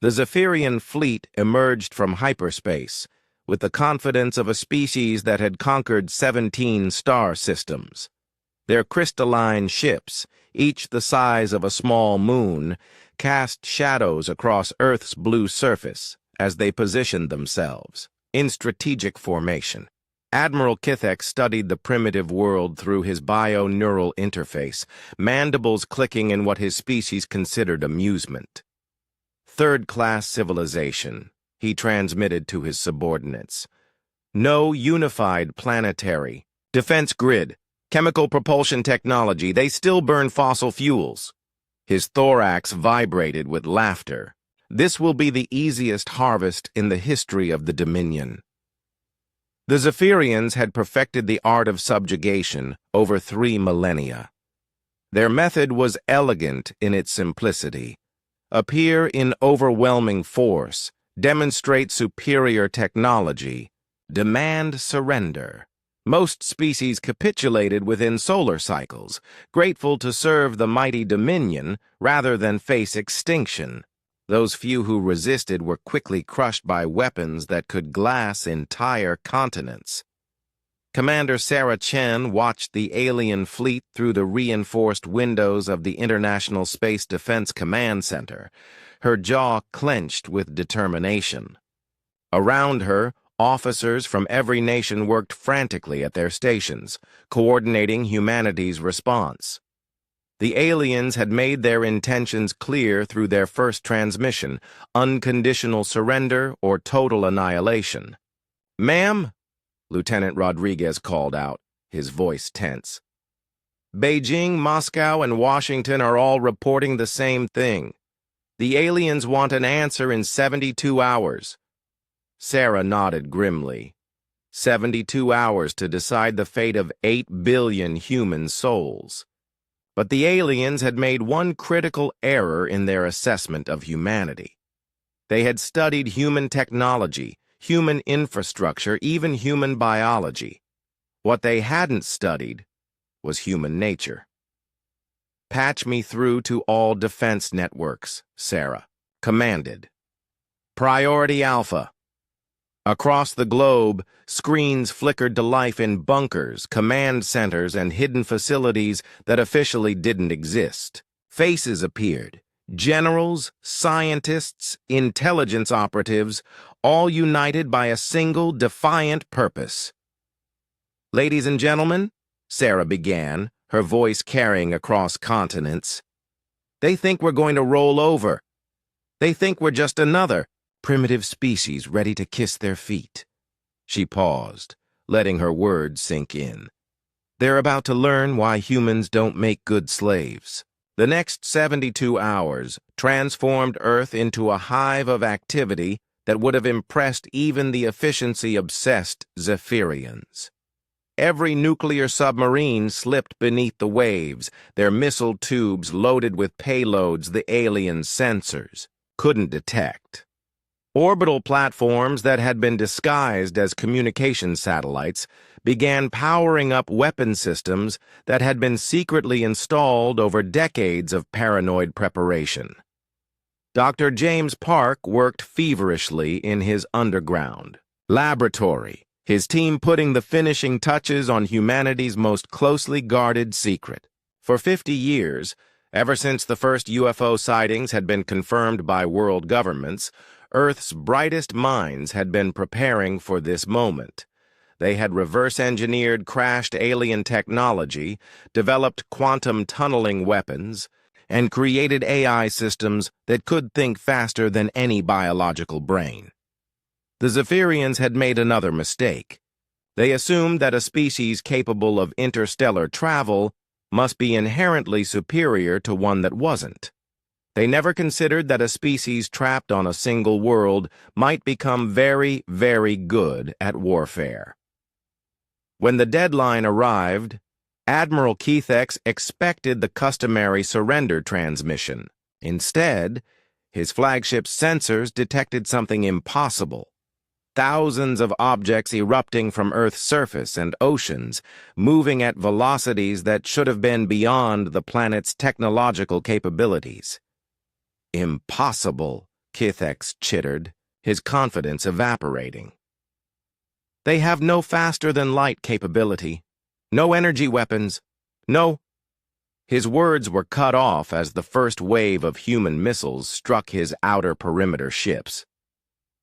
The Zephyrian fleet emerged from hyperspace with the confidence of a species that had conquered 17 star systems. Their crystalline ships, each the size of a small moon, cast shadows across Earth's blue surface as they positioned themselves in strategic formation. Admiral Kithek studied the primitive world through his bio-neural interface, mandibles clicking in what his species considered amusement. Third-class civilization, he transmitted to his subordinates. No unified planetary defense grid, chemical propulsion technology, they still burn fossil fuels. His thorax vibrated with laughter. This will be the easiest harvest in the history of the Dominion. The Zephyrians had perfected the art of subjugation over 3 millennia. Their method was elegant in its simplicity. Appear in overwhelming force, demonstrate superior technology, demand surrender. Most species capitulated within solar cycles, grateful to serve the mighty Dominion rather than face extinction. Those few who resisted were quickly crushed by weapons that could glass entire continents. Commander Sarah Chen watched the alien fleet through the reinforced windows of the International Space Defense Command Center, her jaw clenched with determination. Around her, officers from every nation worked frantically at their stations, coordinating humanity's response. The aliens had made their intentions clear through their first transmission: unconditional surrender or total annihilation. "Ma'am," Lieutenant Rodriguez called out, his voice tense. "Beijing, Moscow, and Washington are all reporting the same thing. The aliens want an answer in 72 hours. Sarah nodded grimly. 72 hours to decide the fate of 8 billion human souls. But the aliens had made one critical error in their assessment of humanity. They had studied human technology, human infrastructure, even human biology. What they hadn't studied was human nature. "Patch me through to all defense networks," Sarah commanded. "Priority Alpha." Across the globe, screens flickered to life in bunkers, command centers, and hidden facilities that officially didn't exist. Faces appeared. Generals, scientists, intelligence operatives, all united by a single defiant purpose. "Ladies and gentlemen," Sarah began, her voice carrying across continents, "they think we're going to roll over. They think we're just another primitive species ready to kiss their feet." She paused, letting her words sink in. "They're about to learn why humans don't make good slaves." The next 72 hours transformed Earth into a hive of activity that would have impressed even the efficiency-obsessed Zephyrians. Every nuclear submarine slipped beneath the waves, their missile tubes loaded with payloads the alien sensors couldn't detect. Orbital platforms that had been disguised as communication satellites began powering up weapon systems that had been secretly installed over decades of paranoid preparation. Dr. James Park worked feverishly in his underground laboratory, his team putting the finishing touches on humanity's most closely guarded secret. For 50 years, ever since the first UFO sightings had been confirmed by world governments, Earth's brightest minds had been preparing for this moment. They had reverse-engineered crashed alien technology, developed quantum tunneling weapons, and created AI systems that could think faster than any biological brain. The Zephyrians had made another mistake. They assumed that a species capable of interstellar travel must be inherently superior to one that wasn't. They never considered that a species trapped on a single world might become very, very good at warfare. When the deadline arrived, Admiral Kithek expected the customary surrender transmission. Instead, his flagship's sensors detected something impossible. Thousands of objects erupting from Earth's surface and oceans, moving at velocities that should have been beyond the planet's technological capabilities. "Impossible," Kitheks chittered, his confidence evaporating. They have no faster-than-light capability, no energy weapons, no— His words were cut off as the first wave of human missiles struck his outer perimeter ships.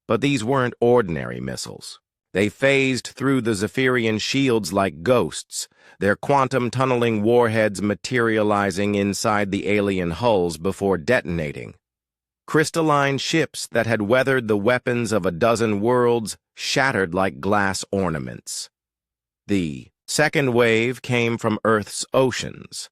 But these weren't ordinary missiles. They phased through the Zephyrian shields like ghosts, their quantum-tunneling warheads materializing inside the alien hulls before detonating. Crystalline ships that had weathered the weapons of a dozen worlds shattered like glass ornaments. The second wave came from Earth's oceans.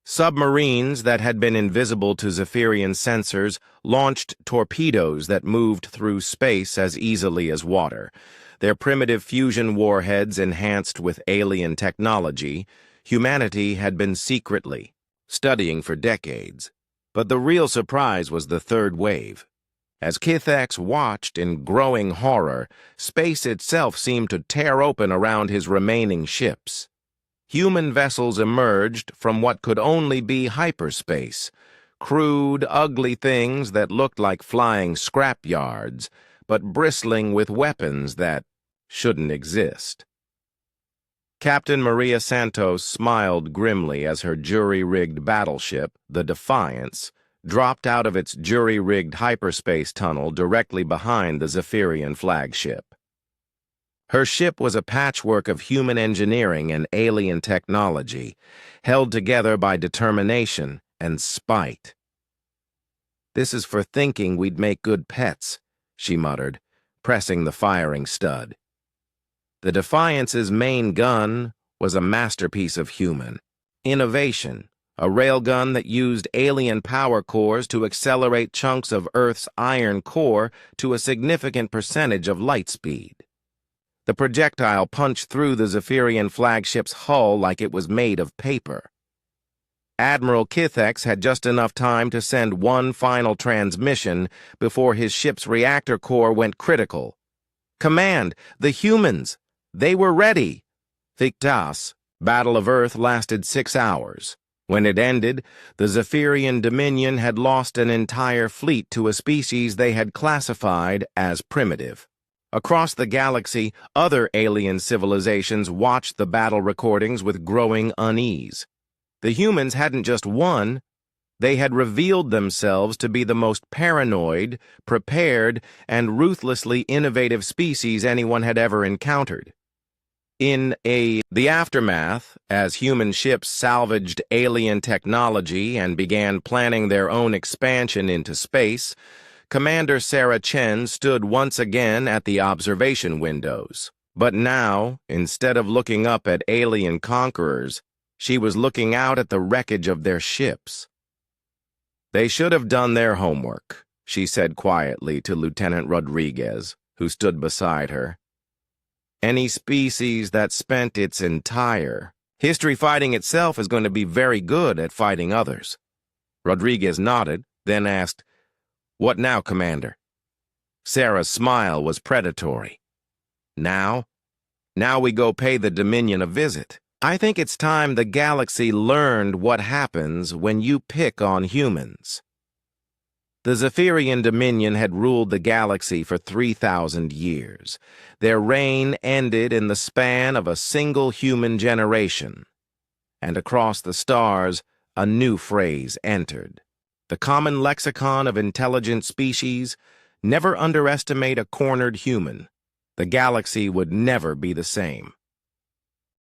Submarines that had been invisible to Zephyrian sensors launched torpedoes that moved through space as easily as water. Their primitive fusion warheads enhanced with alien technology, humanity had been secretly studying for decades. But the real surprise was the third wave. As Kitheks watched in growing horror, space itself seemed to tear open around his remaining ships. Human vessels emerged from what could only be hyperspace, crude, ugly things that looked like flying scrapyards, but bristling with weapons that shouldn't exist. Captain Maria Santos smiled grimly as her jury-rigged battleship, the Defiance, dropped out of its jury-rigged hyperspace tunnel directly behind the Zephyrian flagship. Her ship was a patchwork of human engineering and alien technology, held together by determination and spite. "This is for thinking we'd make good pets," she muttered, pressing the firing stud. The Defiance's main gun was a masterpiece of human innovation, a railgun that used alien power cores to accelerate chunks of Earth's iron core to a significant percentage of light speed. The projectile punched through the Zephyrian flagship's hull like it was made of paper. Admiral Kitheks had just enough time to send one final transmission before his ship's reactor core went critical. "Command, the humans! They were ready!" Victas, Battle of Earth lasted 6 hours. When it ended, the Zephyrian Dominion had lost an entire fleet to a species they had classified as primitive. Across the galaxy, other alien civilizations watched the battle recordings with growing unease. The humans hadn't just won, they had revealed themselves to be the most paranoid, prepared, and ruthlessly innovative species anyone had ever encountered. In the aftermath, as human ships salvaged alien technology and began planning their own expansion into space, Commander Sarah Chen stood once again at the observation windows. But now, instead of looking up at alien conquerors, she was looking out at the wreckage of their ships. "They should have done their homework," she said quietly to Lieutenant Rodriguez, who stood beside her. "Any species that spent its entire history fighting itself is going to be very good at fighting others." Rodriguez nodded, then asked, "What now, Commander?" Sarah's smile was predatory. Now we go pay the Dominion a visit. I think it's time the galaxy learned what happens when you pick on humans." The Zephyrian Dominion had ruled the galaxy for 3,000 years. Their reign ended in the span of a single human generation. And across the stars, a new phrase entered. The common lexicon of intelligent species: never underestimate a cornered human. The galaxy would never be the same.